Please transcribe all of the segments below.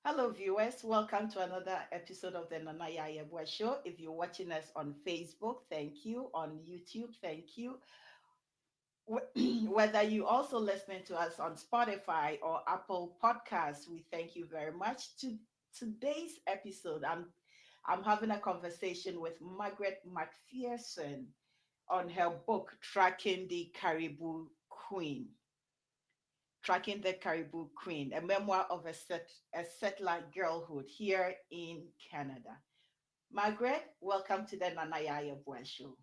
Hello, viewers. Welcome to another episode of the Nana Yayebwe Show. If you're watching us on Facebook, thank you. On YouTube, thank you. Whether you also listening to us on Spotify or Apple Podcasts, we thank you very much. Today's episode, I'm having a conversation with Margaret McPherson on her book Tracking the Caribou Queen. Tracking the Caribou Queen, a memoir of a settler girlhood here in Canada. Margaret, welcome to the Nanaya Bua Show.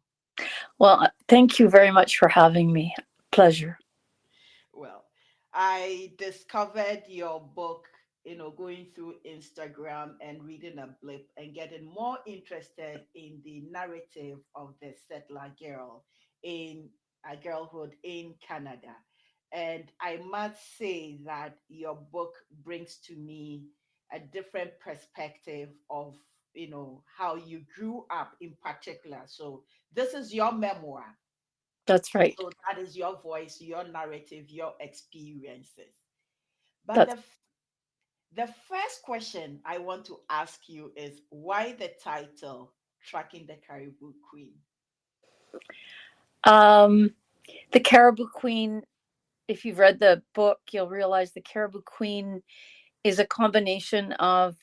Well, thank you very much for having me. Pleasure. Well, I discovered your book, going through Instagram and reading a blip and getting more interested in the narrative of the settler girl in a girlhood in Canada. And I must say that your book brings to me a different perspective of, how you grew up in particular. So this is your memoir. That's right. So that is your voice, your narrative, your experiences. But That's the first question I want to ask you is why the title Tracking the Caribou Queen? um, the Caribou Queen. If you've read the book, you'll realize the Caribou Queen is a combination of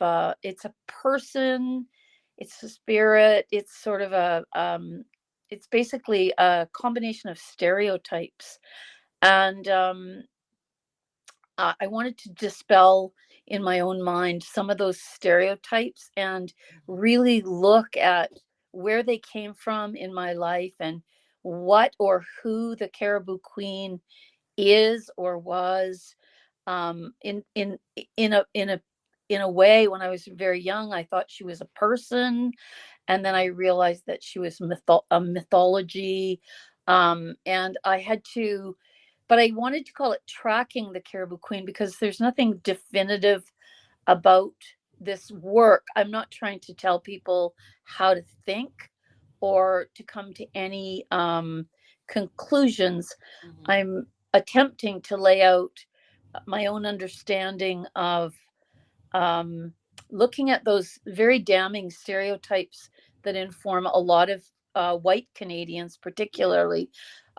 it's a person, it's a spirit, it's sort of it's basically a combination of stereotypes, and I wanted to dispel in my own mind some of those stereotypes and really look at where they came from in my life and what or who the Caribou Queen is or was. In a way, when I was very young, I thought she was a person, and then I realized that she was a mythology, and I had to, but I wanted to call it Tracking the Caribou Queen because there's nothing definitive about this work. I'm not trying to tell people how to think or to come to any conclusions. Mm-hmm. I'm attempting to lay out my own understanding of um, looking at those very damning stereotypes that inform a lot of white Canadians, particularly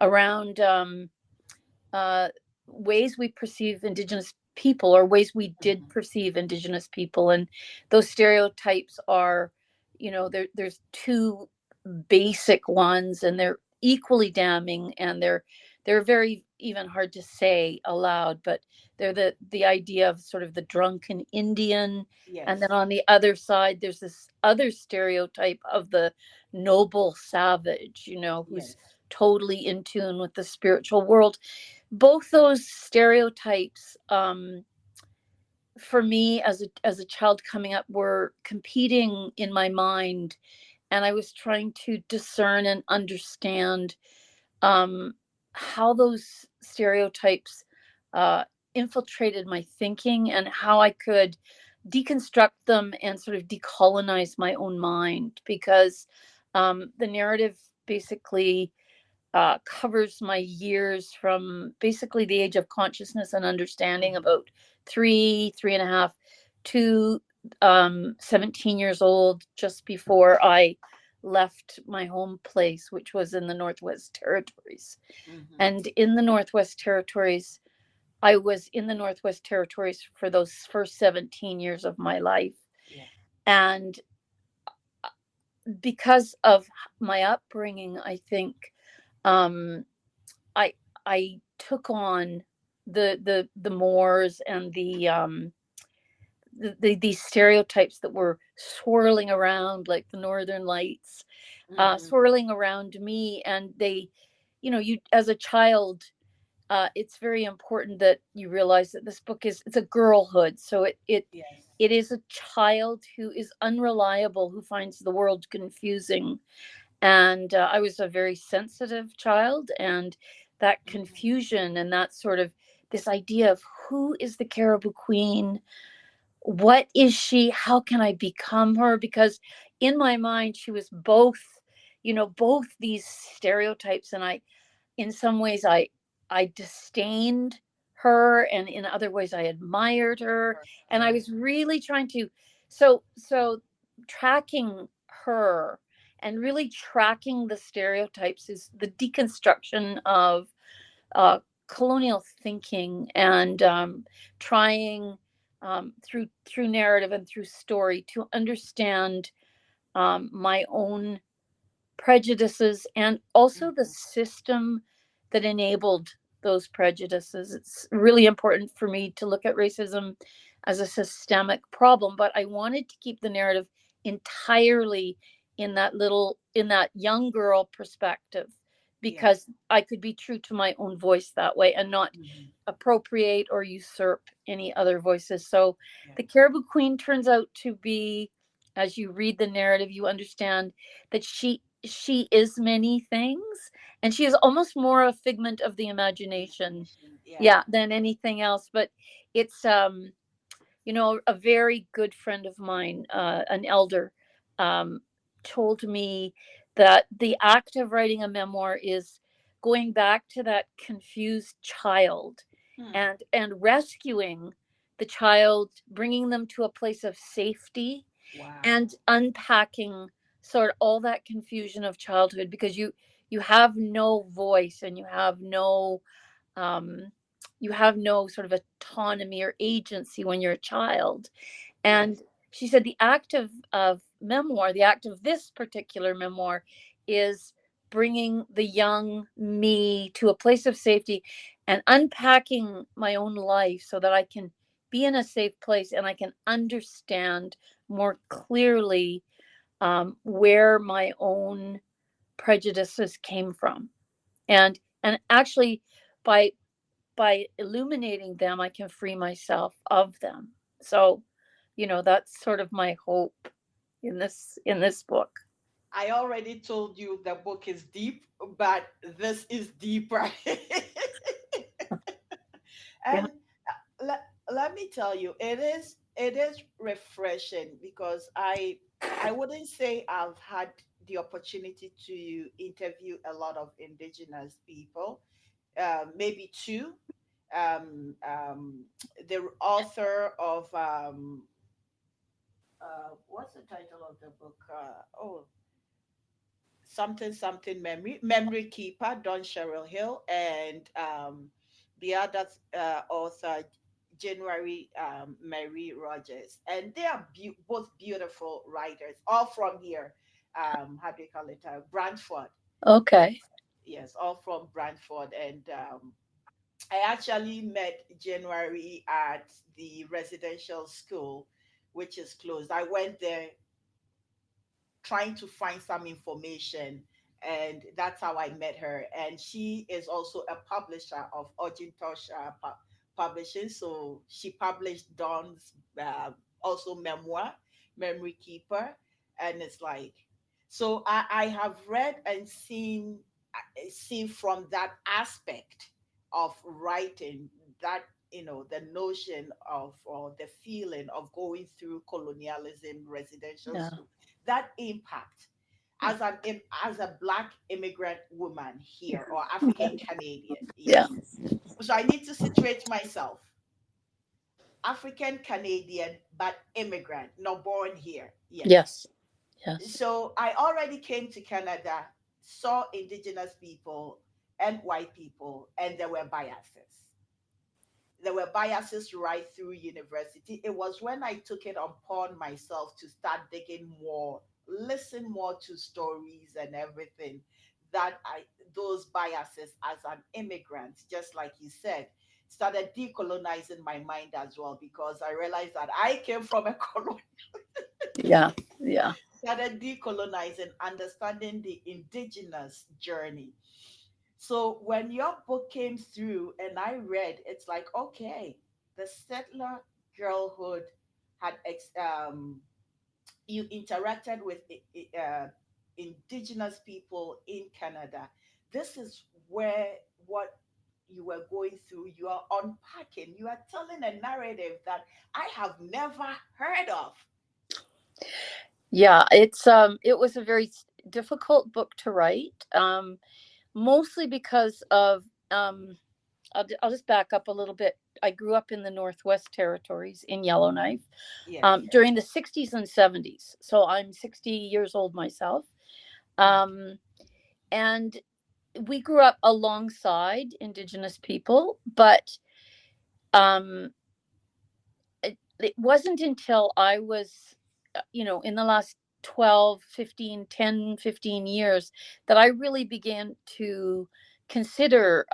around uh, ways we perceive Indigenous people or ways we did Mm-hmm. perceive Indigenous people. And those stereotypes are, there's two basic ones, and they're equally damning, and they're very even hard to say aloud, but they're the idea of sort of the drunken Indian, and then Yes, on the other side there's this other stereotype of the noble savage, who's yes. totally in tune with the spiritual world. Both those stereotypes, for me as a child coming up, were competing in my mind, and I was trying to discern and understand um, how those stereotypes uh, infiltrated my thinking and how I could deconstruct them and sort of decolonize my own mind, because the narrative basically covers my years from basically the age of consciousness and understanding, Mm-hmm. about three and a half, to 17 years old, just before I left my home place, which was in the Northwest Territories. Mm-hmm. And in the Northwest Territories, I was in the Northwest Territories for those first 17 years of my life. Yeah. And because of my upbringing, I think um, I I took on the mores and these stereotypes that were swirling around like the northern lights, Mm-hmm. swirling around me. And they, you as a child, it's very important that you realize that this book it's a girlhood, so Yes. it is a child who is unreliable, who finds the world confusing. And I was a very sensitive child, and that Mm-hmm. confusion and that sort of this idea of who is the Caribou Queen, what is she, how can I become her, because in my mind she was both, both these stereotypes. And I, in some ways, I disdained her, and in other ways I admired her, and I Yeah. was really trying to, so tracking her and really tracking the stereotypes is the deconstruction of uh, colonial thinking, and trying through narrative and through story to understand my own prejudices and also the Mhm. system that enabled those prejudices. It's really important for me to look at racism as a systemic problem, but I wanted to keep the narrative entirely in that young girl perspective, Yeah. because I could be true to my own voice that way and not Mhm. appropriate or usurp any other voices. So Yeah. the Caribou Queen turns out to be, as you read the narrative, you understand that she is many things, and she is almost more a figment of the imagination, Imagination. Yeah. yeah, than anything else. But it's a very good friend of mine, an elder, um, told me that the act of writing a memoir is going back to that confused child Hmm. and rescuing the child, bringing them to a place of safety, Wow. and unpacking sort of all that confusion of childhood, because you have no voice, and um, you have no sort of autonomy or agency when you're a child. Yes. And she said the act of memoir, the act of this particular memoir, is bringing the young me to a place of safety and unpacking my own life so that I can be in a safe place and I can understand more clearly where my own prejudices came from. And actually, by illuminating them, I can free myself of them. So, that's sort of my hope in this book. I already told you the book is deep, but this is deeper. Yeah. And let me tell you, it is refreshing because I wouldn't say I've had the opportunity to interview a lot of indigenous people, maybe two. The author of what's the title of the book? Oh, something something memory keeper, Don Cheryl Hill, and the other author, January Mary Rogers, and they are both beautiful writers, all from here. How do you call it? Brantford. Okay. Yes, yes, all from Brantford, and I actually met January at the residential school, which is closed. I went there trying to find some information, and that's how I met her. And she is also a publisher of Ojintosh Publishing, so she published Dawn's also memoir, Memory Keeper, and it's like, so I have read and seen from that aspect of writing, that the notion of, or the feeling of going through colonialism, residential Yeah. school, that impact as a black immigrant woman here, or African Canadian. Yeah. Yes. So I need to situate myself. African Canadian, but immigrant, not born here. Yes. Yes. Yes. So I already came to Canada, saw indigenous people and white people, and there were biases. There were biases right through university. It was when I took it upon myself to start digging more, listen more to stories and everything, that I those biases as an immigrant, just like you said, started decolonizing my mind as well, because I realized that I came from a colony. Yeah. Yeah. Started decolonizing, understanding the indigenous journey. So when your book came through and I read, it's like, okay, the settler girlhood had you interacted with indigenous people in Canada. This is where what you were going through, you are unpacking, you are telling a narrative that I have never heard of. Yeah. It was a very difficult book to write, mostly because of I'll just back up a little bit. I grew up in the Northwest Territories in Yellowknife Yes. during the 60s and 70s. So I'm 60 years old myself. Um, and we grew up alongside Indigenous people, but um, it wasn't until I was, in the last 12, 15, 10, 15 years that I really began to consider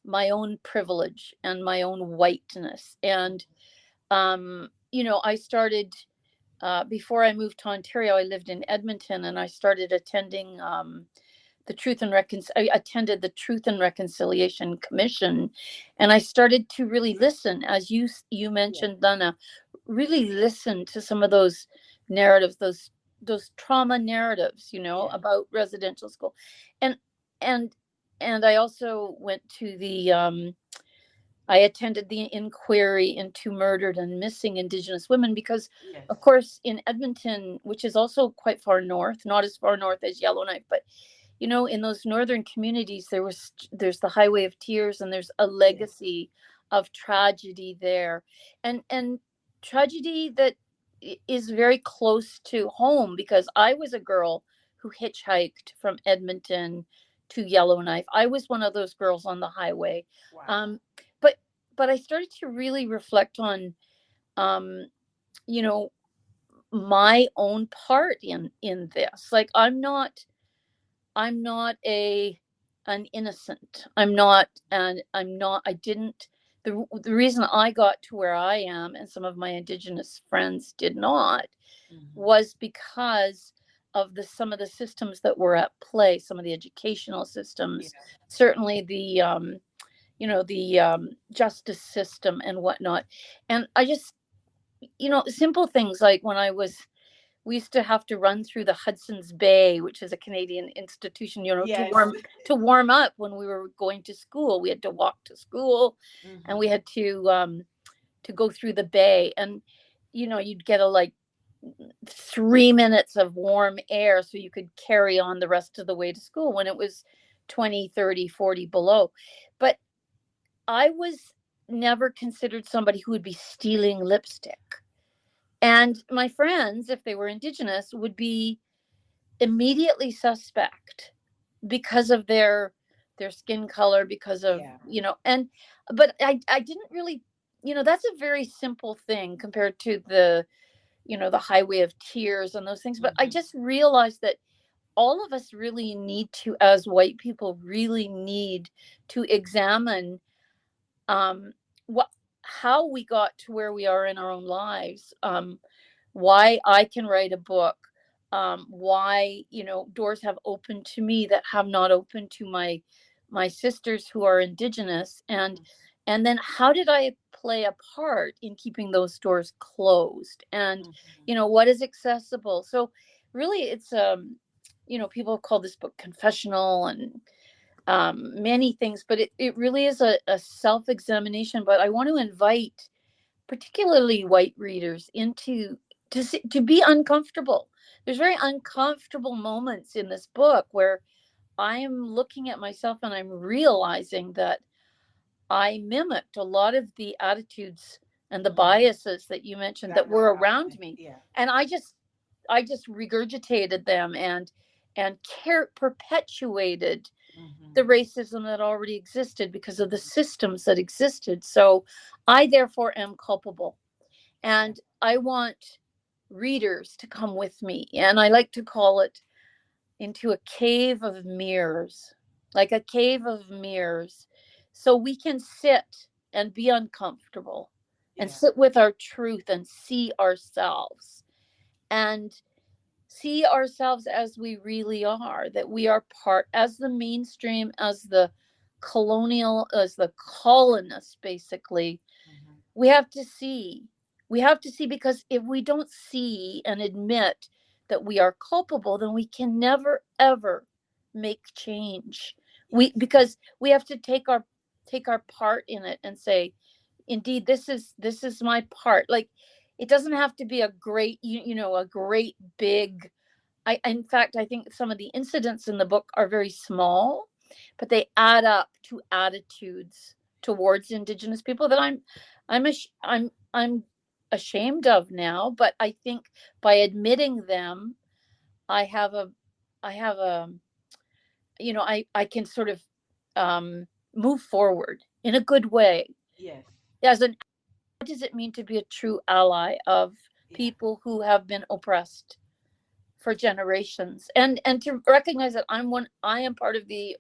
my own privilege and my own whiteness. And, I started, before I moved to Ontario, I lived in Edmonton, and I started attending I attended the Truth and Reconciliation Commission, and I started to really listen, as you Yes. mentioned, Donna, really listen to some of those narratives, those trauma narratives, Yes. about residential school, and and and I also went to the I attended the inquiry into murdered and missing Indigenous women because, Yes. of course, in Edmonton, which is also quite far north, not as far north as Yellowknife, but in those northern communities, there's the Highway of Tears, and there's a Yes. legacy of tragedy there, and tragedy that is very close to home because I was a girl who hitchhiked from Edmonton to Yellowknife. I was one of those girls on the highway. Wow. Um, but but I started to really reflect on um, you know my own part in this. Like, I'm not an innocent. I didn't the reason I got to where I am and some of my Indigenous friends did not Hmm. was because of some of the systems that were at play, some of the educational systems, Yeah. certainly the justice system and whatnot. And I just, simple things like we used to have to run through the Hudson's Bay, which is a Canadian institution, to Yes. warm up when we were going to school. We had to walk to school, and we Hmm. had to go through the bay, and you'd get a like 3 minutes of warm air so you could carry on the rest of the way to school when it was 20, 30, 40 below. But I was never considered somebody who would be stealing lipstick. And my friends, if they were Indigenous, would be immediately suspect because of their skin color, because of, Yeah. and but I didn't really, that's a very simple thing compared to the Highway of Tears and those things. But I Hmm. just realized that all of us really need to, as white people, really need to examine um what how we got to where we are in our own lives, why I can write a book, why doors have opened to me that have not opened to my sisters who are Indigenous, and then how did I play a part in keeping those doors closed, and Hmm. what is accessible. So really, it's people call this book confessional and many things, but it really is a self-examination. But I want to invite particularly white readers to be uncomfortable. There's very uncomfortable moments in this book where I am looking at myself and I'm realizing that I mimicked a lot of the attitudes and the Hmm. biases that you mentioned That that were were around around me. me. Yeah. And I just regurgitated them and perpetuated the Hmm. racism that already existed because of the systems that existed. So I therefore am culpable. Yeah. And I want readers to come with me. And I like to call it into a cave of mirrors, like a cave of mirrors, so we can sit and be uncomfortable and Yeah. sit with our truth and and see ourselves as we really are, that we are part, as the mainstream, as the as the colonists, basically. Hmm. We have to see we have to see, because if we don't see and admit that we are culpable, then we can never ever make change. we Yes. because we have to take our part in it and say, indeed, this is my part. Like, it doesn't have to be a great, a great big. In fact, I think some of the incidents in the book are very small, but they add up to attitudes towards Indigenous people that I'm ashamed of now. But I think by admitting them, I have a I have a I can sort of move forward in a good way. Yes. As an What does it mean to be a true ally of Yeah. people who have been oppressed for generations, and to recognize that I am part of the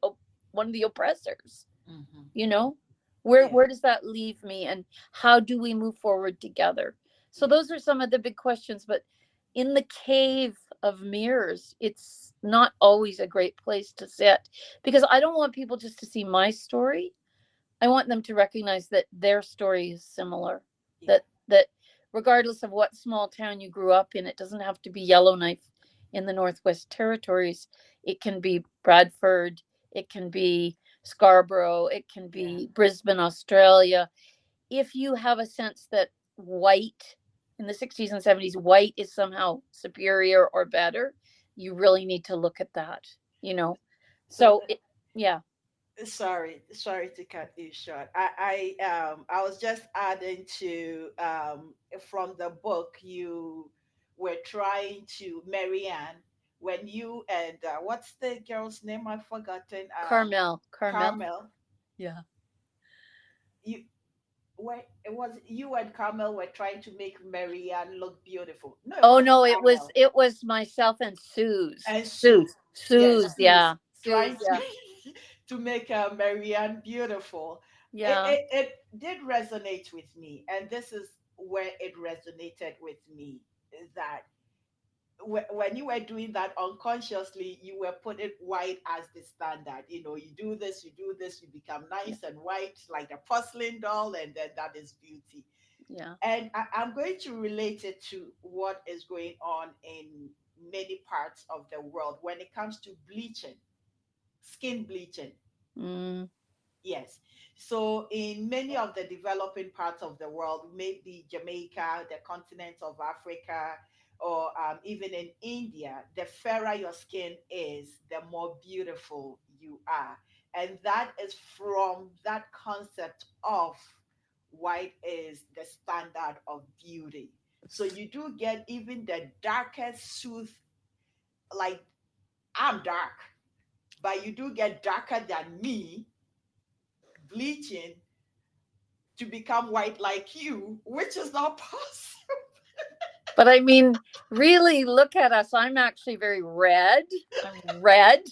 one of the oppressors. Hmm. you know Yeah. where does that leave me, and how do we move forward together? So Yeah. those are some of the big questions, but in the cave of mirrors, it's not always a great place to sit, because I don't want people just to see my story. I want them to recognize that their story is similar. Yeah. That regardless of what small town you grew up in, it doesn't have to be Yellowknife in the Northwest Territories. It can be Bradford, it can be Scarborough, it can Yeah. be Brisbane, Australia. If you have a sense that white in the 60s and 70s, white is somehow superior or better, you really need to look at that, you know. So So yeah, sorry to cut you short. I was just adding to from the book you were trying to Marianne when you and what's the girl's name? I've forgotten. Carmel. Carmel. Yeah. You where it was you and Carmel were trying to make Marianne look beautiful. No, it Oh wasn't no, Carmel. it was myself and Sue's. And Sue. Yes, Sue's Yeah. Sue's, trying to yeah. to make Marianne beautiful. It, Yeah. it it did resonate with me, and this is where it resonated with me, is that when you were doing that unconsciously, you were putting white as the standard. You do this, you become Yeah. nice and white like a porcelain doll, and then that is beauty. Yeah. And I'm going to relate it to what is going on in many parts of the world when it comes to bleaching, skin bleaching. Mm, Yes. So, in many of the developing parts of the world, maybe Jamaica, the continent of Africa, or even in India, the fairer your skin is, the more beautiful you are. And that is from that concept of white is the standard of beauty. So, you do get even the darkest sooth, like I'm dark, but you do get darker than me bleaching to become white like you, which is not possible. but I mean, really look at us. I'm actually very red. I'm red.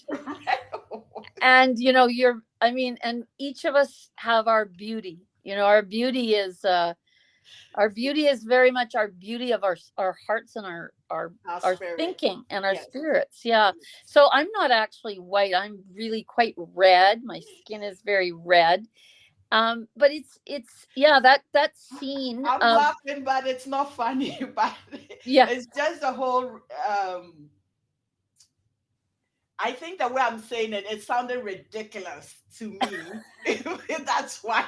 And I mean, and each of us have our beauty. Our beauty is very much our beauty of our hearts and Our our spirit. thinking and our Yes. spirits. Yeah. Yes. So I'm not actually white. I'm really quite red. My skin is very red. But it's yeah, that scene I'm of laughing, but it's not funny. But yeah, it's just the whole. I think the way I'm saying it, it sounded ridiculous to me. That's why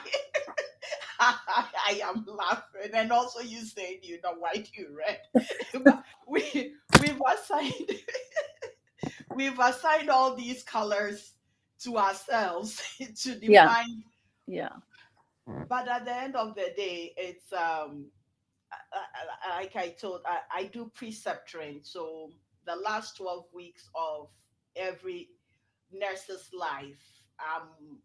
I am laughing, and also you saying you know white, you red. But we've assigned all these colors to ourselves to yeah, define. yeah, But at the end of the day, it's like I told, I do preceptoring. So the last 12 weeks of every nurse's life, I'm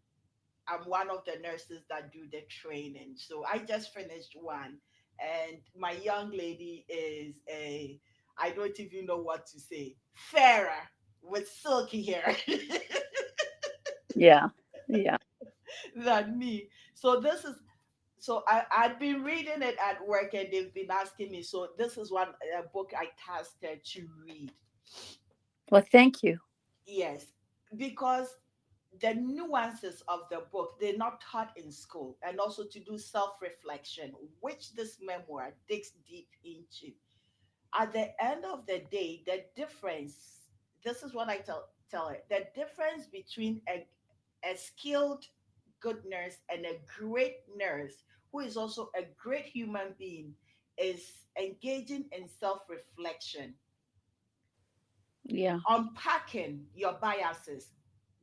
one of the nurses that do the training. So I just finished one, and my young lady is I don't even know what to say, fairer with silky hair yeah, yeah. than me. So this is so I'd been reading it at work, and they've been asking me. So this is one a book I tasked her to read. Well, thank you. Yes, because the nuances of the book they're not taught in school, and also to do self-reflection, which this memoir digs deep into. At the end of the day, the difference. This is what I tell her. The difference between a skilled good nurse and a great nurse who is also a great human being is engaging in self reflection, Yeah, unpacking your biases,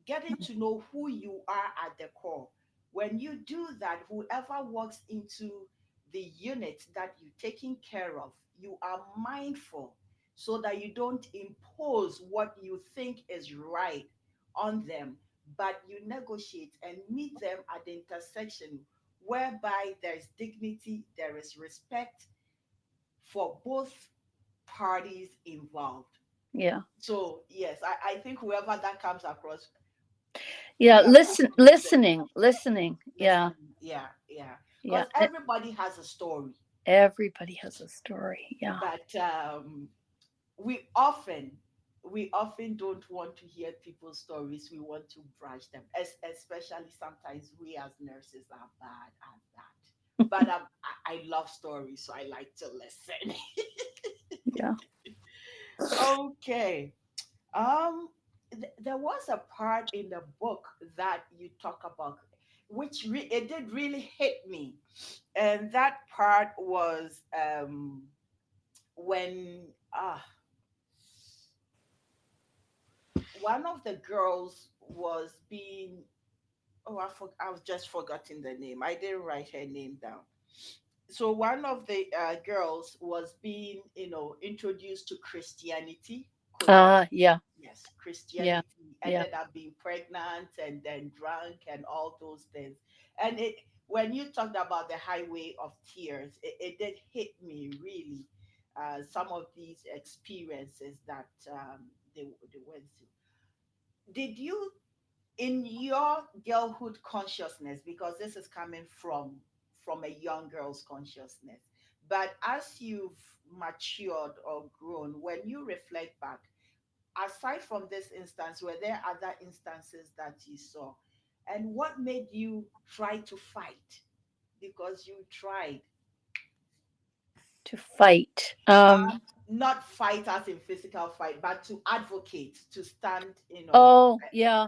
getting to know who you are at the core. When you do that, whoever walks into the unit that you're taking care of, you are mindful so that you don't impose what you think is right on them, but you negotiate and meet them at the intersection whereby there is dignity, there is respect for both parties involved. Yeah. So yes, I think whoever that comes across, Yeah. you are going to listen, Listening. Yeah. listen. Yeah, yeah. Yeah. Because everybody has a story, Everybody has a story. Yeah. but we often we often don't want to hear people's stories. We want to brush them, especially sometimes we as nurses are bad at that. But I love stories, so I like to listen. Yeah. Okay. Um, there was a part in the book that you talk about, which it did really hit me, and that part was when one of the girls was being, oh, I was just forgetting the name. I didn't write her name down. So one of the girls was being, introduced to Christianity, quote unquote. Yeah. Yes, Yeah. Christianity, Yeah. ended up being pregnant and then drunk and all those things. And it, when you talked about the highway of tears, it did hit me really. Some of these experiences that they went through. Did you, in your girlhood consciousness, because this is coming from a young girl's consciousness, but as you've matured or grown, when you reflect back, aside from this instance, were there other instances that you saw? And what made you try to fight? Because you tried, To fight. not fight as in physical fight, but to advocate, to stand, Oh, yeah.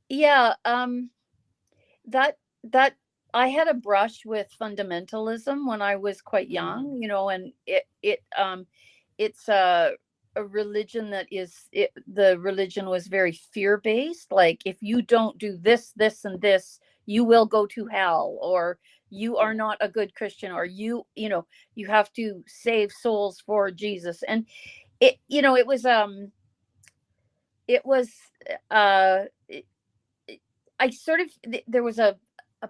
Yeah. That that I had a brush with fundamentalism when I was quite Mhm. young, and it's a religion that the religion was very fear based. Like, if you don't do this, this, and this, you will go to hell, or you are Yeah. not a good Christian, or you have to save souls for Jesus. And it was uh I sort of there was a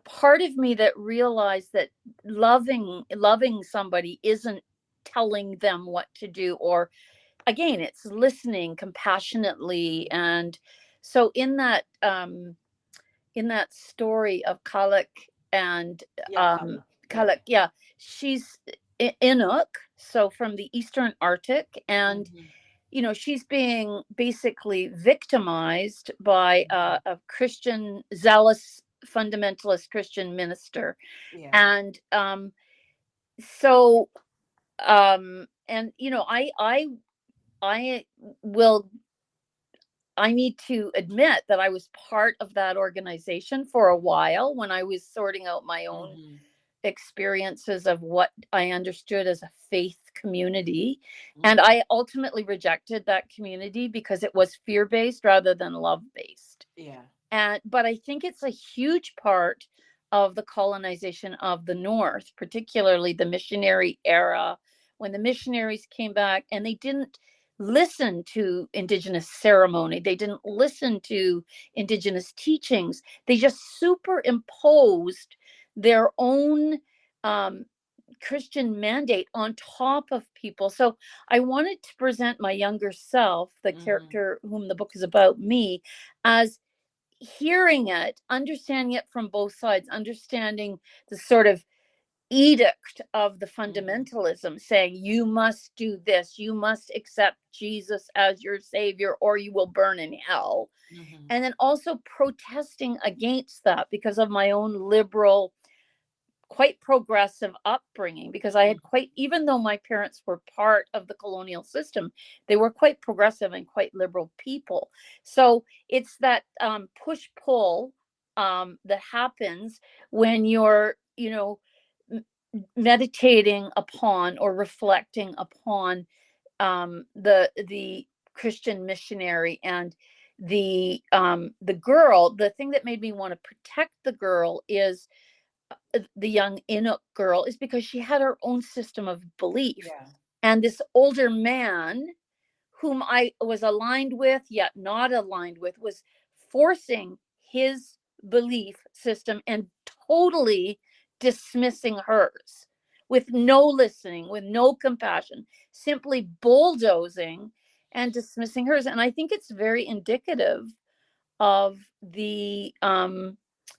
part of me that realized that loving somebody isn't telling them what to do, or again, it's listening compassionately. And so in that story of Kalak and Yeah, um color. Yeah. Kalak, yeah, she's Inuk, so from the Eastern Arctic. And Hmm. she's being basically victimized by Hmm. a Christian, zealous, fundamentalist Christian minister. Yeah. And so and I will I need to admit that I was part of that organization for a while when I was sorting out my own Hmm. experiences of what I understood as a faith community. And Hmm. I ultimately rejected that community because it was fear based rather than love based. Yeah. And but I think it's a huge part of the colonization of the North, particularly the missionary era, when the missionaries came back and they didn't listen to indigenous ceremony, they didn't listen to indigenous teachings, they just superimposed their own um, Christian mandate on top of people. So I wanted to present my younger self, the Hmm. character whom the book is about, me, as hearing it, understanding it from both sides, understanding the sort of edict of the Hmm. fundamentalism saying you must do this, you must accept Jesus as your savior, or you will burn in hell. Hmm. And then also protesting against that because of my own liberal, quite progressive upbringing, because I had quite, even though my parents were part of the colonial system, they were quite progressive and quite liberal people. So it's that push pull that happens when you're, meditating upon or reflecting upon the Christian missionary. And the girl, the thing that made me want to protect the girl is the young Inuk girl, is because she had her own system of belief. Yeah. And this older man, whom I was aligned with, yet not aligned with, was forcing his belief system and totally dismissing hers, with no listening, with no compassion, simply bulldozing and dismissing hers. And I think it's very indicative of the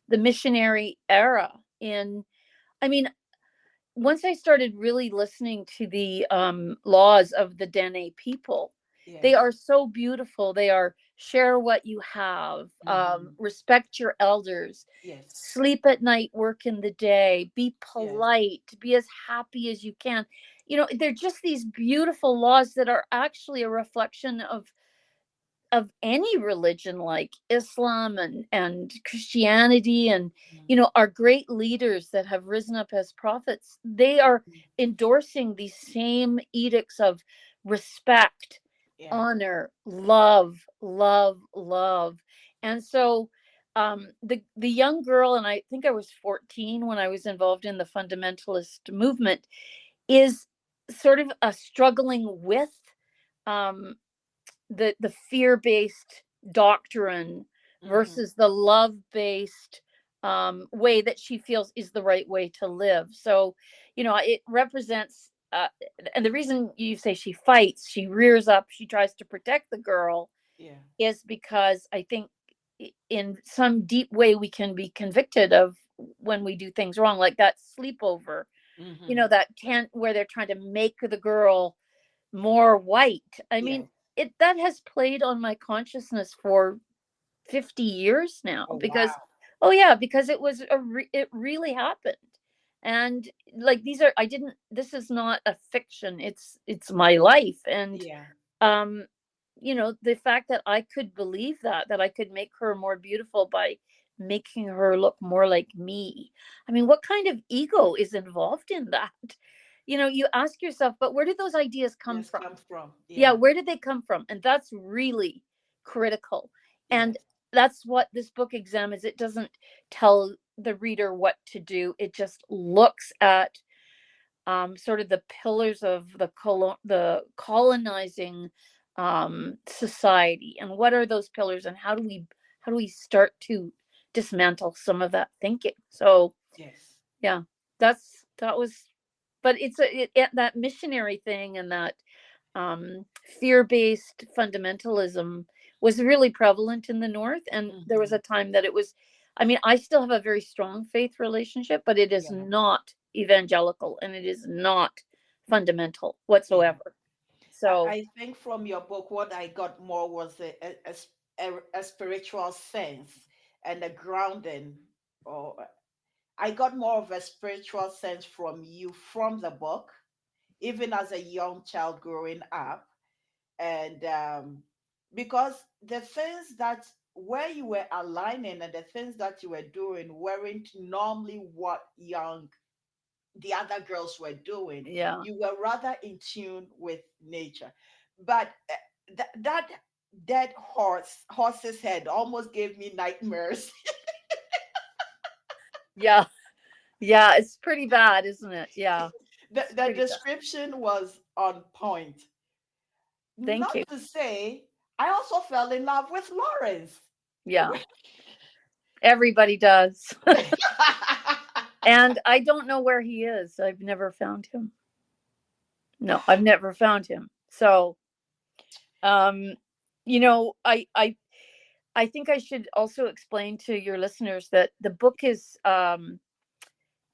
missionary era in, I mean, once I started really listening to the laws of the Dene people, they Yes. are so beautiful. They are share what you have, Mm-hmm. respect your elders, Yes. sleep at night, work in the day, be Yes. polite, be as happy as you can. They're just these beautiful laws that are actually a reflection of any religion, like Islam and Christianity, and our great leaders that have risen up as prophets, they are Mm-hmm. endorsing these same edicts of respect, Yeah. honor, love, love, love. And so the young girl, and I think I was 14 when I was involved in the fundamentalist movement, is sort of a struggling with um the fear-based doctrine Mm-hmm. versus the love-based way that she feels is the right way to live. So it represents and the reason you say she fights, she rears up, she tries to protect the girl, Yeah. is because I think in some deep way we can be convicted of when we do things wrong, like that sleepover, Mm-hmm. that tent where they're trying to make the girl more white. I mean, Yes. it that has played on my consciousness for 50 years now, Oh because wow. oh yeah, because it really happened. And like, these are I didn't this is not a fiction, it's my life. And Yeah. um the fact that I could believe that I could make her more beautiful by making her look more like me. I mean, what kind of ego is involved in that? You ask yourself, but where did those ideas come Yes. from? Come from. Yeah, Yeah. where did they come from? And that's really critical. Yes. And that's what this book examines. It doesn't tell the reader what to do, it just looks at sort of the pillars of the colonizing society, and what are those pillars, and how do we start to dismantle some of that thinking. So Yes. yeah, that was, but that missionary thing, and that fear-based fundamentalism was really prevalent in the North. And there was Mm-hmm. a time that it was, I mean, I still have a very strong faith relationship, but it is Yeah. not evangelical, and it is not fundamental Yeah. whatsoever. So I think from your book, what I got more was a spiritual sense and a grounding. Or I got more of a spiritual sense from you from the book, even as a young child growing up. And because the things that where you were aligning and the things that you were doing weren't normally what the other girls were doing. yeah. You were rather in tune with nature. But that dead horse's head almost gave me nightmares. Yeah. Yeah, it's pretty bad, isn't it? Yeah, it's The pretty bad. description was on point. Thank you. Not to say, I also fell in love with Lawrence. Yeah, everybody does. And I don't know where he is. I've never found him. No, I've never found him. So um I think I should also explain to your listeners that the book is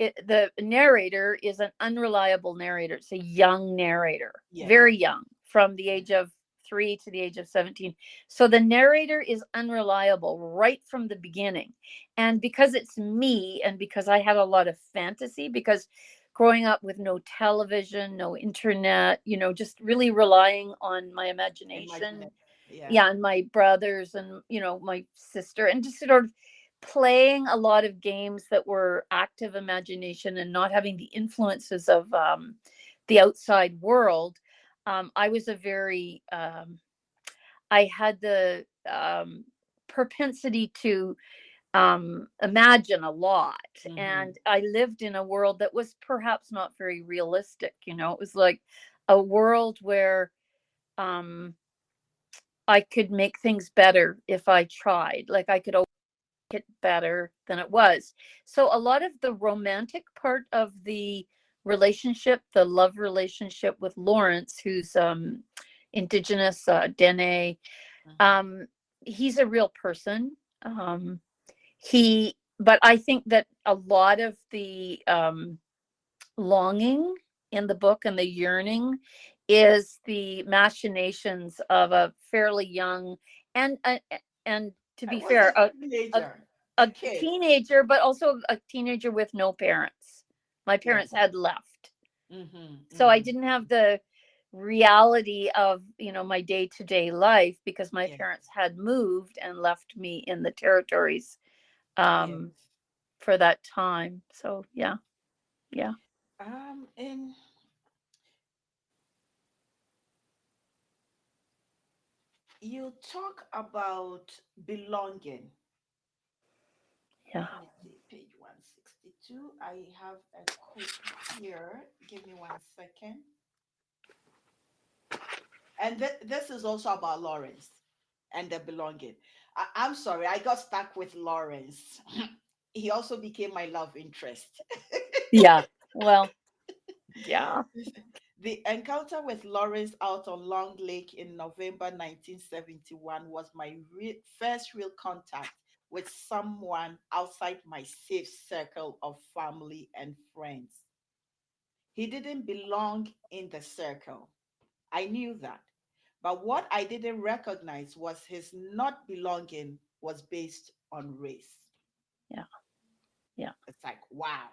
the narrator is an unreliable narrator. It's a young narrator, Yes. very young, from the age of 3 to the age of 17. So the narrator is unreliable right from the beginning. And because it's me, and because I had a lot of fantasy, because growing up with no television, no internet, just really relying on my Imagine. imagination. Yeah. Yeah, and my brothers, and my sister, and just sort of playing a lot of games that were active imagination, and not having the influences of the outside world. I was a very I had um, propensity to imagine a lot. Mm-hmm. And I lived in a world that was perhaps not very realistic. It was like a world where um, I could make things better if I tried. Like I could it better than it was. So a lot of the romantic part of the relationship, the love relationship with Lawrence, who's indigenous Dene, Mm-hmm. um, he's a real person. But I think that a lot of the longing in the book and the yearning is the machinations of a fairly young and and to I be was a fair, a teenager, a a kid. teenager, but also a teenager with no parents. My Yes. parents had left, Mm-hmm. so I Mm-hmm. didn't have the reality of my day-to-day life because my Yes. parents had moved and left me in the territories Yes. um, for that time. So yeah, yeah, And you talk about belonging. yeah, Let me see, page 162. I have a quote here. Give me 1 second. And this is also about Lawrence and the belonging. I'm sorry, I got stuck with Lawrence. He also became my love interest. yeah. Well, yeah, The encounter with Lawrence out on Long Lake in November 1971 was my first real contact with someone outside my safe circle of family and friends. He didn't belong in the circle. I knew that. But what I didn't recognize was his not belonging was based on race. yeah, yeah, It's like, wow,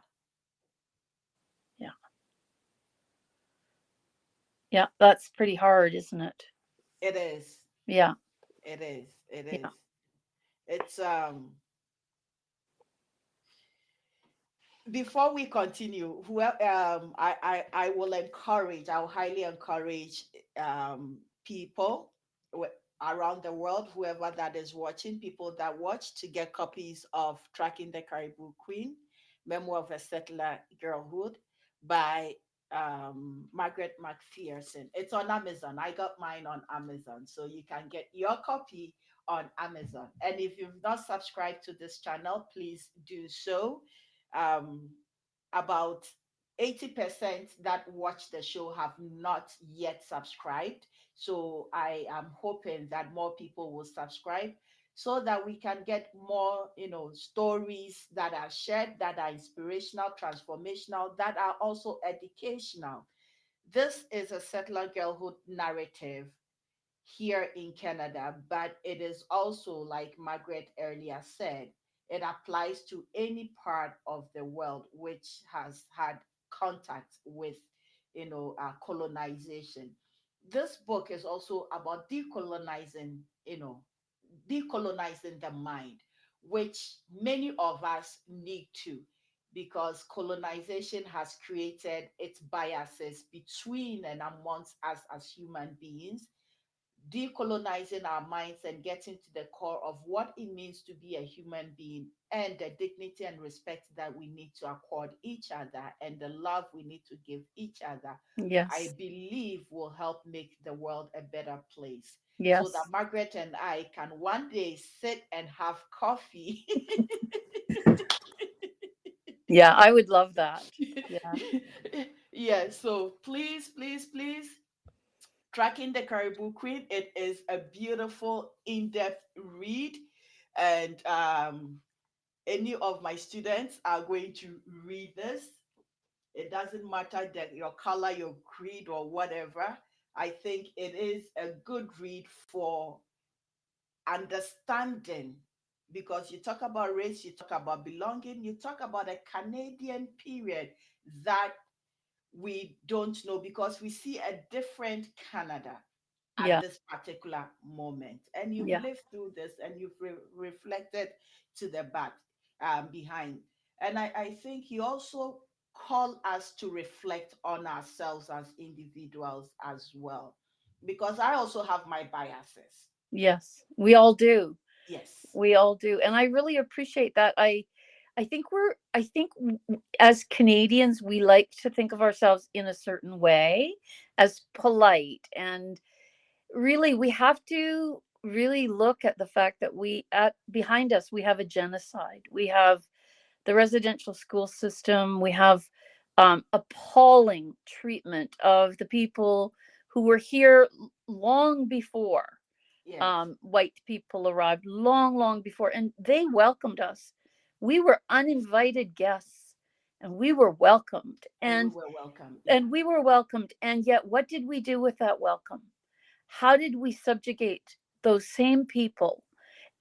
yeah, yeah. That's pretty hard, isn't it? it is. Yeah, It is. It yeah, is. It's before we continue, I will encourage, I'll highly encourage people around the world, whoever that is watching, people that watch, to get copies of Tracking the Caribou Queen, Memoir of a Settler Girlhood by Margaret McPherson. It's on Amazon. I got mine on Amazon. So you can get your copy on Amazon. And if you've not subscribed to this channel, please do so. um, about 80% that watch the show have not yet subscribed. So I am hoping that more people will subscribe so that we can get more, stories that are shared, that are inspirational, transformational, that are also educational. This is a settler girlhood narrative here in Canada, but it is also, like Margaret earlier said, it applies to any part of the world which has had contact with, colonization. This book is also about decolonizing the mind, which many of us need to, because colonization has created its biases between and amongst us as human beings. Decolonizing our minds and getting to the core of what it means to be a human being, and the dignity and respect that we need to accord each other, and the love we need to give each other, I yes, believe will help make the world a better place, so that yes, Margaret and I can one day sit and have coffee. yeah. I would love that. Yeah, Yeah, so please, please, please, Tracking the Caribou Queen. It is a beautiful, in-depth read, and any of my students are going to read this. It doesn't matter that your color, your creed, or whatever. I think it is a good read for understanding, because you talk about race, you talk about belonging, you talk about a Canadian period that we don't know, because we see a different Canada at yeah, this particular moment. And you've yeah, lived through this, and you've reflected to the back, behind. And I think he also called us to reflect on ourselves as individuals as well, because I also have my biases. Yes, we all do. Yes. We all do. And I really appreciate that. I think as Canadians, we like to think of ourselves in a certain way, as polite, and really we have to really look at the fact that we at behind us we have a genocide. We have the residential school system. We have appalling treatment of the people who were here long before Yes. white people arrived, long, long before, and they welcomed us. We were uninvited guests, and we were welcomed, And we were welcome. Yeah. and we were welcomed. And yet, what did we do with that welcome? How did we subjugate those same people?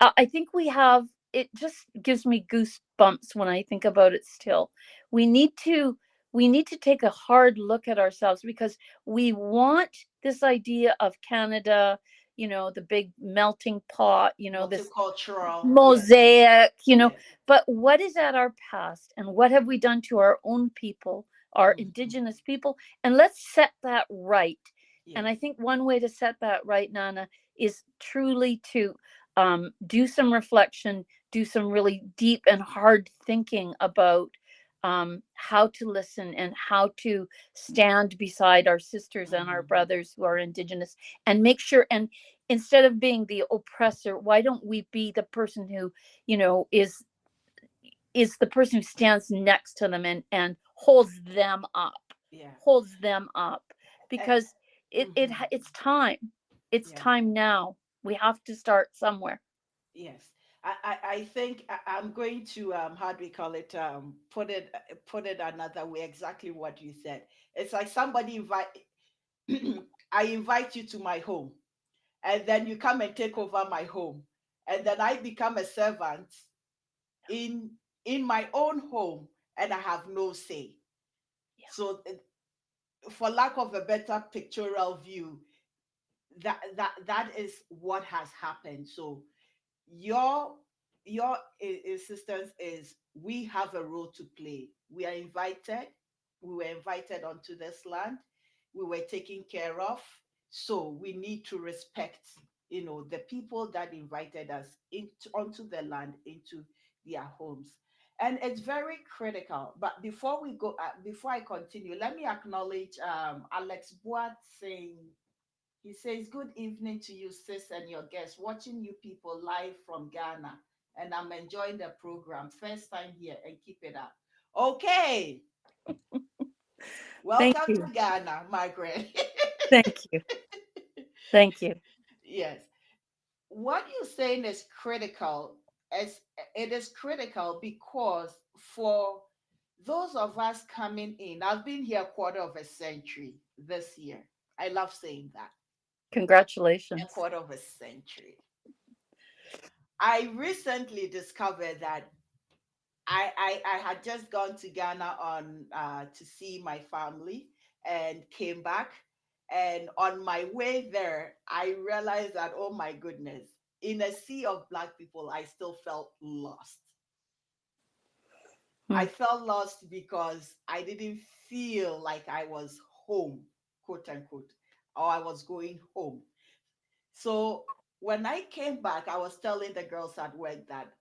I think we have, it just gives me goosebumps when I think about it still. We need to we need to take a hard look at ourselves, because we want this idea of Canada, the big melting pot, this Multicultural. Yes. mosaic, Yes. but what is at our past, and what have we done to our own people, our Mhm. indigenous people? And let's set that right. And Yes. I think one way to set that right, Nana, is truly to do some reflection, do some really deep and hard thinking about how to listen and how to stand beside our sisters and our Mhm. brothers who are indigenous, and make sure, and instead of being the oppressor, why don't we be the person who, is the person who stands next to them, and Yeah. holds them up, Eh, because mhm. it's time. It's Yeah. time now. We have to start somewhere. Yes. I think I'm going to how do we call it, put it another way, exactly what you said. It's like somebody invite I invite you to my home, and then you come and take over my home, and then I become a servant in in my own home, and I have no say. So for lack of a better pictorial view, that is what has happened. So your your insistence is we have a role to play. We were invited onto this land, we were taken care of, so we need to respect, the people that invited us into onto the land, into their homes. And it's very critical. But before I continue, let me acknowledge Alex Boat saying, he says, "Good evening to you, sis, and your guests. Watching you people live from Ghana, and I'm enjoying the program. First time here, and keep it up." Okay, Thank welcome you. to Ghana, Margaret. Thank you. Thank you. Yes, what you're saying is critical. As it is critical because for those of us coming in, I've been here a quarter of a century this year. I love saying that, a Congratulations. quarter of a century. I recently discovered that I had just gone to Ghana on to see my family and came back. And on my way there, I realized that, oh my goodness, in a sea of Black people, I still felt lost. Hmm. I felt lost because I didn't feel like I was home, quote unquote, or I was going home. So when I came back, I was telling the girls at work that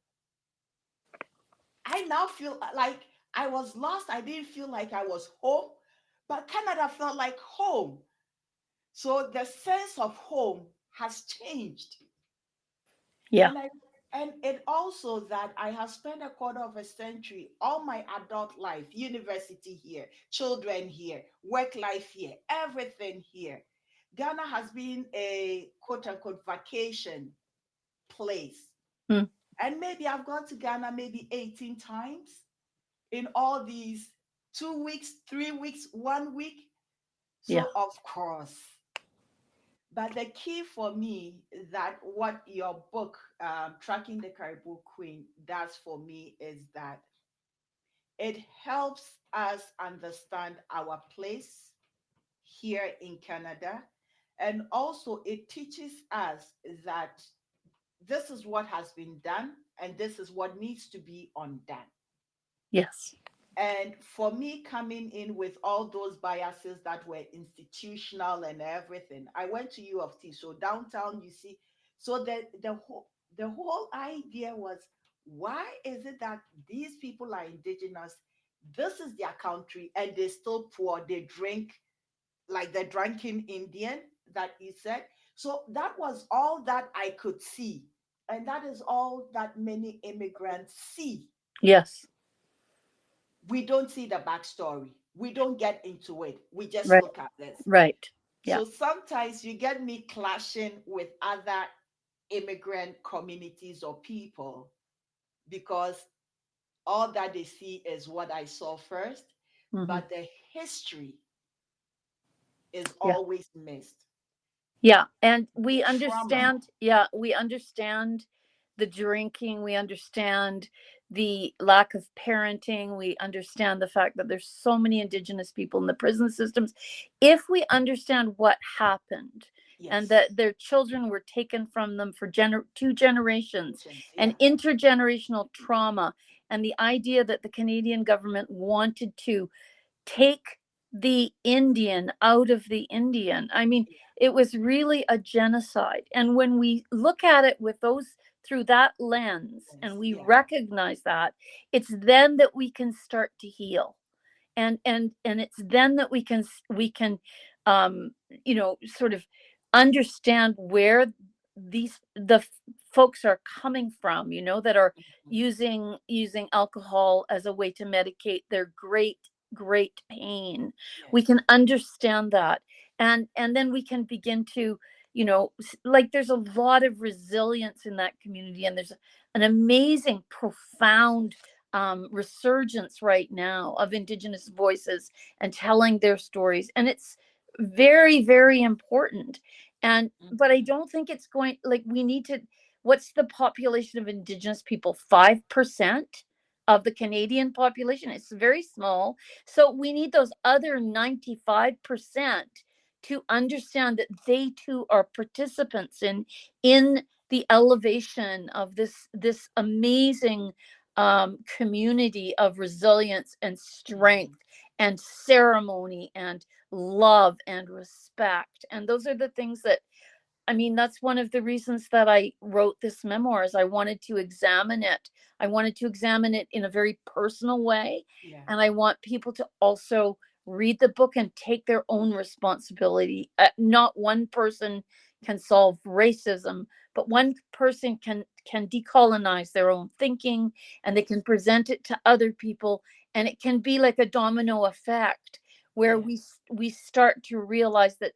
I now feel like I was lost. I didn't feel like I was home, but Canada felt like home. So the sense of home has changed. Yeah. And it also that I have spent a quarter of a century, all my adult life, university here, children here, work life here, everything here. Ghana has been a quote unquote vacation place. Hmm. And maybe I've gone to Ghana maybe 18 times in all these 2 weeks, 3 weeks, 1 week. Yeah. So, of course, but the key for me, that what your book, Tracking the Caribou Queen, does for me is that it helps us understand our place here in Canada. And also, it teaches us that this is what has been done and this is what needs to be undone. Yes. And for me, coming in with all those biases that were institutional and everything, I went to U of T. So downtown, you see. So the whole idea was, why is it that these people are indigenous? This is their country, and they still poor. They drink like the drunken Indian that he said. So that was all that I could see. And that is all that many immigrants see. Yes. We don't see the backstory. We don't get into it. We just Right. look at this. Right. Yeah. So sometimes you get me clashing with other immigrant communities or people because all that they see is what I saw first, Hmm. but the history is Yeah. always missed. Yeah, and The we trauma. understand, yeah, we understand the drinking, we understand the lack of parenting, we understand the fact that there's so many indigenous people in the prison systems. If we understand what happened and Yes. that their children were taken from them for two generations, Yeah. and intergenerational trauma, and the idea that the Canadian government wanted to take the Indian out of the Indian. I mean, it was really a genocide. And when we look at it with those through that lens and Yes. we Yeah. recognize that, it's then that we can start to heal. And it's then that we can um sort of understand where folks are coming from, that are Mhm. using alcohol as a way to medicate their great pain. We Yes. can understand that, and then we can begin to, like, there's a lot of resilience in that community, and there's an amazing profound resurgence right now of indigenous voices and telling their stories, and it's very, very important. And but I Mhm. don't think it's going, like, we need to, what's the population of indigenous people? 5% of the Canadian population. It's very small. So we need those other 95% to understand that they too are participants in the elevation of this amazing community of resilience and strength Mhm. and ceremony and love and respect. And those are the things that, I mean, that's one of the reasons that I wrote this memoir, is I wanted to examine it. I wanted to examine it in a very personal way. Yeah. And I want people to also read the book and take their own responsibility. Not one person can solve racism, but one person can decolonize their own thinking, and they Yes. can present it to other people, and it can be like a domino effect where Yeah. we start to realize that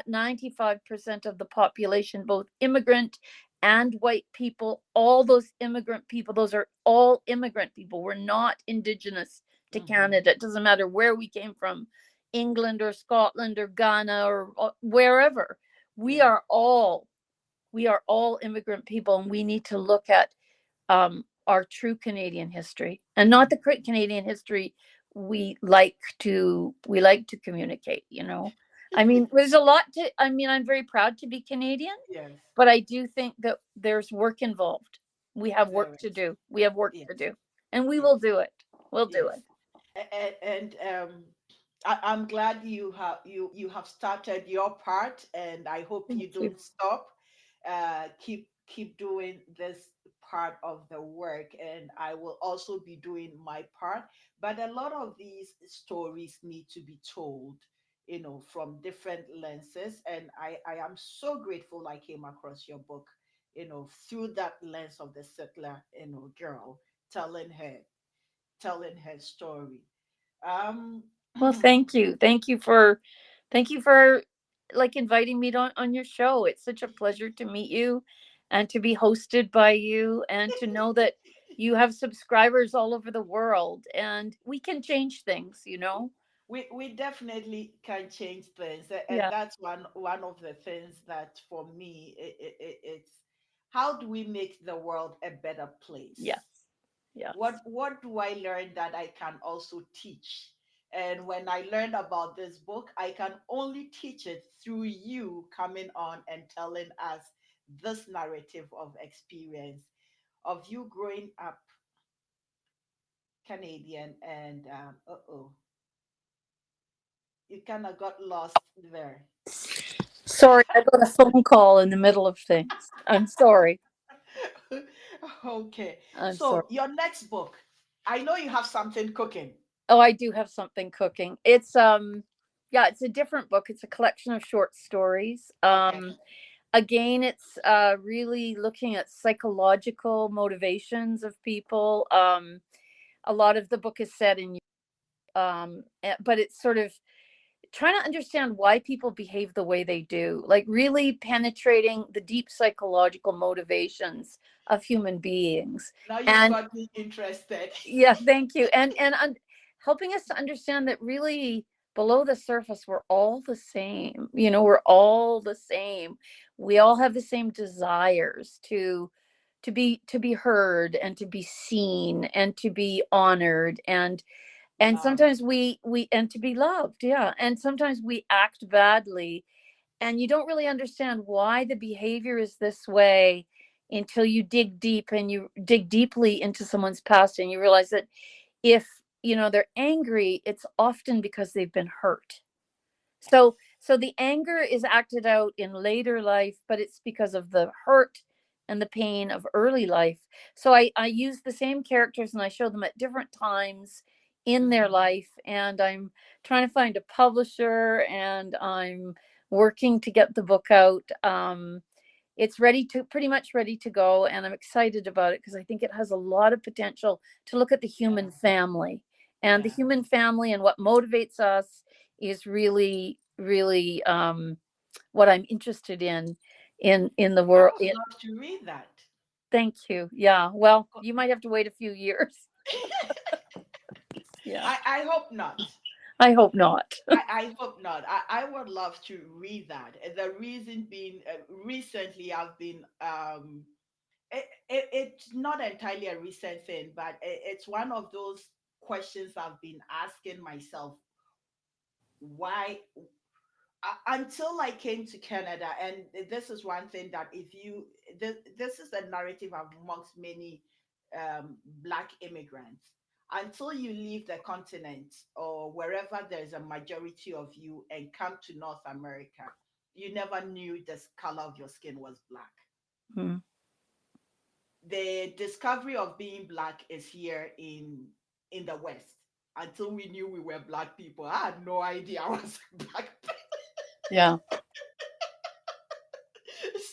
95% of the population, both immigrant and white people, all those immigrant people, those are all immigrant people. We're not indigenous to Mhm. Canada. It doesn't matter where we came from, England or Scotland or Ghana or wherever. We Yeah. are all we are all immigrant people, and we need to look at our true Canadian history, and not the Mhm. great Canadian history we like to communicate. I mean, there's a lot to. I mean, I'm very proud to be Canadian, Yes. but I do think that there's work involved. We have There work to is. do. We have work Yes. to do, and we will Yes. do it. We'll do Yes. it. And I'm glad you have started your part, and I hope Thank you you. don't stop. Keep doing this part of the work, and I will also be doing my part. But a lot of these stories need to be told, from different lenses, and I am so grateful I came across your book, through that lens of the settler, girl telling her story. Um, Well, thank you. Thank you for like inviting me on your show. It's such a pleasure to meet you and to be hosted by you, and to know that you have subscribers all over the world, and we can change things. we definitely can change things, and Yeah. that's one of the things that for me it's how do we make the world a better place? Yes. Yes. What do I learn that I can also teach? And when I learned about this book, I can only teach it through you coming on and telling us this narrative of experience of you growing up Canadian, and you kind of got lost there. Sorry, I got a phone call in the middle of things. I'm sorry. Okay. I'm sorry. So your next book, I know you have something cooking. Oh, I do have something cooking. It's yeah, it's a different book. It's a collection of short stories. Okay. Again, it's really looking at psychological motivations of people. A lot of the book is set in but it's sort of trying to understand why people behave the way they do, like really penetrating the deep psychological motivations of human beings. Now you've And got me interested. yeah, thank you. And helping us to understand that really below the surface we're all the same. You know, we're all the same. We all have the same desires to be heard and to be seen and to be honored and Love. sometimes we and to be loved, yeah, and sometimes we act badly and you don't really understand why the behavior is this way until you dig deep and you dig deeply into someone's past and you realize that if they're angry, it's often because they've been hurt. So the anger is acted out in later life, but it's because of the hurt and the pain of early life. So I use the same characters and I show them at different times in their Mhm. life. And I'm trying to find a publisher and I'm working to get the book out. It's pretty much ready to go. And I'm excited about it because I think it has a lot of potential to look at the Yeah. human family. And the Yeah. human family and what motivates us is really, really what I'm interested in the I world. would love to read that. Thank you. Yeah. Well, you might have to wait a few years. Yeah. I hope not. I hope not. I hope not. I would love to read that. The reason being, recently I've been, it's not entirely a recent thing, but it's one of those questions I've been asking myself. Why, until I came to Canada, and this is one thing that if you, this is a narrative amongst many Black immigrants. Until you leave the continent or wherever there's a majority of you and come to North America, you never knew the color of your skin was black. Mm, The discovery of being black is here in the West. Until we knew we were black people, I had no idea I was a black. yeah.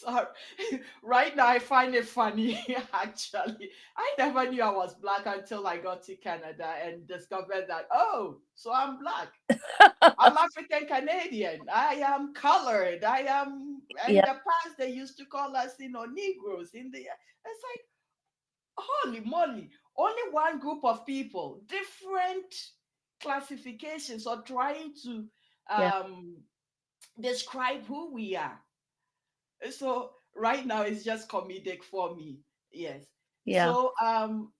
Sorry. Right now, I find it funny, actually. I never knew I was black until I got to Canada and discovered that, oh, so I'm black. I'm African Canadian. I am colored. I am, in Yeah. the past, they used to call us, Negroes. It's like, holy moly. Only one group of people, different classifications, or trying to Yeah. um, describe who we are. So right now it's just comedic for me. Yes. Yeah. So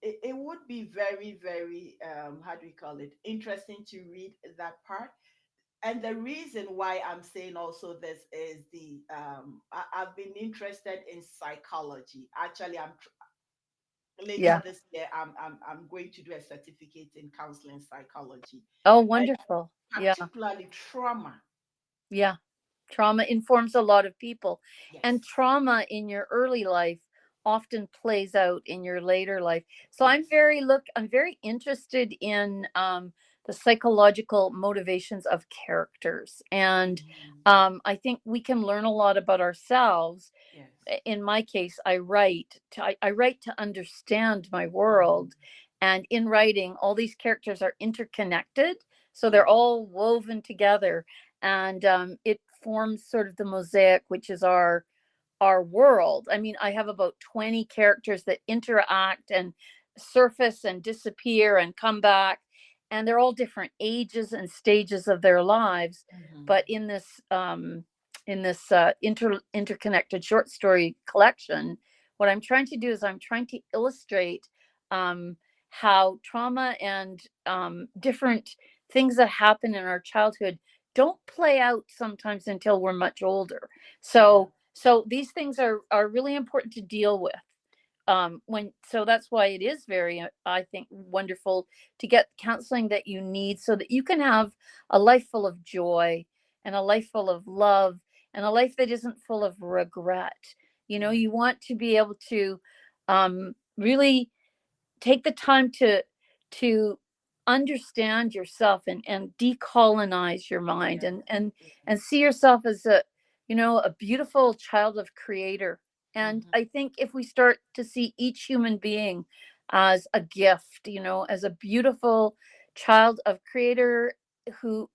it would be very, very how do we call it? Interesting to read that part. And the reason why I'm saying also this is I've been interested in psychology. Actually, later Yeah. this year I'm going to do a certificate in counseling psychology, Oh, and wonderful. Yeah. particularly trauma. Yeah. Trauma informs a lot of people. And Yes. trauma in your early life often plays out in your later life. So Yes. I'm very interested in the psychological motivations of characters. And Mhm. I think we can learn a lot about ourselves. Yes. In my case, I write to understand my Mhm. world. And in writing, all these characters are interconnected. So they're Yes. all woven together and it forms sort of the mosaic, which is our world. I mean, I have about 20 characters that interact and surface and disappear and come back, and they're all different ages and stages of their lives. Mhm. But in this interconnected short story collection, what I'm trying to do is I'm trying to illustrate um, how trauma and different things that happen in our childhood don't play out sometimes until we're much older. Yeah. So these things are really important to deal with. When so that's why it is very I think wonderful to get counseling that you need so that you can have a life full of joy and a life full of love and a life that isn't full of regret. Yeah. You want to be able to really take the time to understand yourself and decolonize your mind, Yeah. and see yourself as a beautiful child of creator. And Mm-hmm. I think if we start to see each human being as a gift, as a beautiful child of creator, who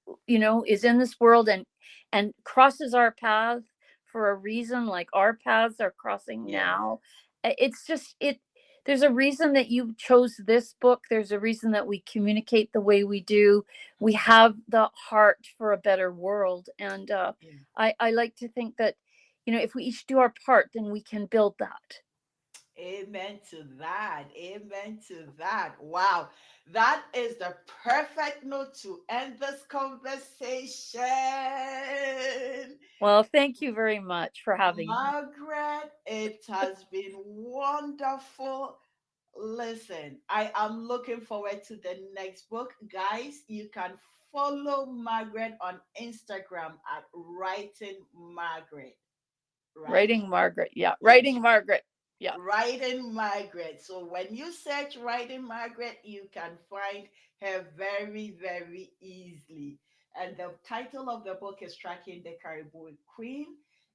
is in this world and crosses our path for a reason, like our paths are crossing Yes. now. It's just it There's a reason that you chose this book. There's a reason that we communicate the way we do. We Mm-hmm. have the heart for a better world. And Yeah. I like to think that, if we each do our part, then we can build that. Amen to that. Amen to that. Wow. That is the perfect note to end this conversation. Well, thank you very much for having me. Margaret, it has been wonderful. Listen, I am looking forward to the next book. Guys, you can follow Margaret on Instagram at Writing Margaret, right? Writing Margaret. Yeah. Yes, Writing Margaret. Yeah. Writing Margaret. So when you search Writing Margaret, you can find her very, very easily. And the title of the book is Tracking the Caribou Queen.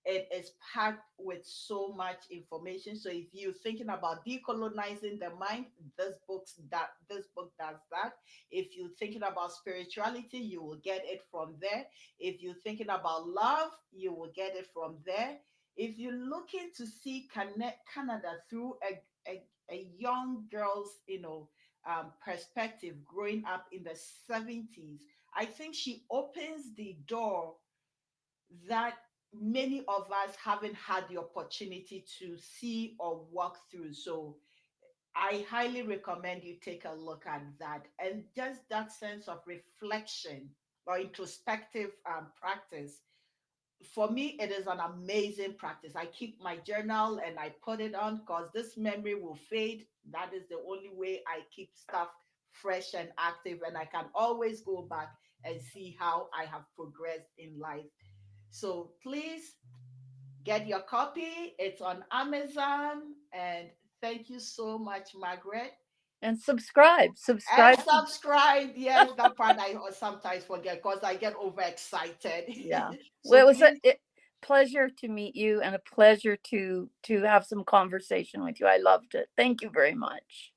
It is packed with so much information. So if you're thinking about decolonizing the mind, this book does that. If you're thinking about spirituality, you will get it from there. If you're thinking about love, you will get it from there. If you're looking to see Canada through a young girl's, perspective growing up in the 70s, I think she opens the door that many of us haven't had the opportunity to see or walk through. So I highly recommend you take a look at that, and just that sense of reflection or introspective practice. For me, it is an amazing practice. I keep my journal and I put it on because this memory will fade. That is the only way I keep stuff fresh and active, and I can always go back and see how I have progressed in life. So please get your copy. It's on Amazon. And thank you so much, Margaret. And subscribe. And Subscribe to. subscribe. Yes, that part I sometimes forget because I get overexcited. Yeah. So Well, it was a please, pleasure to meet you, and a pleasure to have some conversation with you. I loved it. Thank you very much.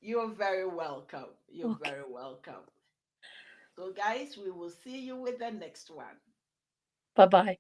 you're very welcome. You're Okay. very welcome. So, guys, we will see you with the next one. Bye bye.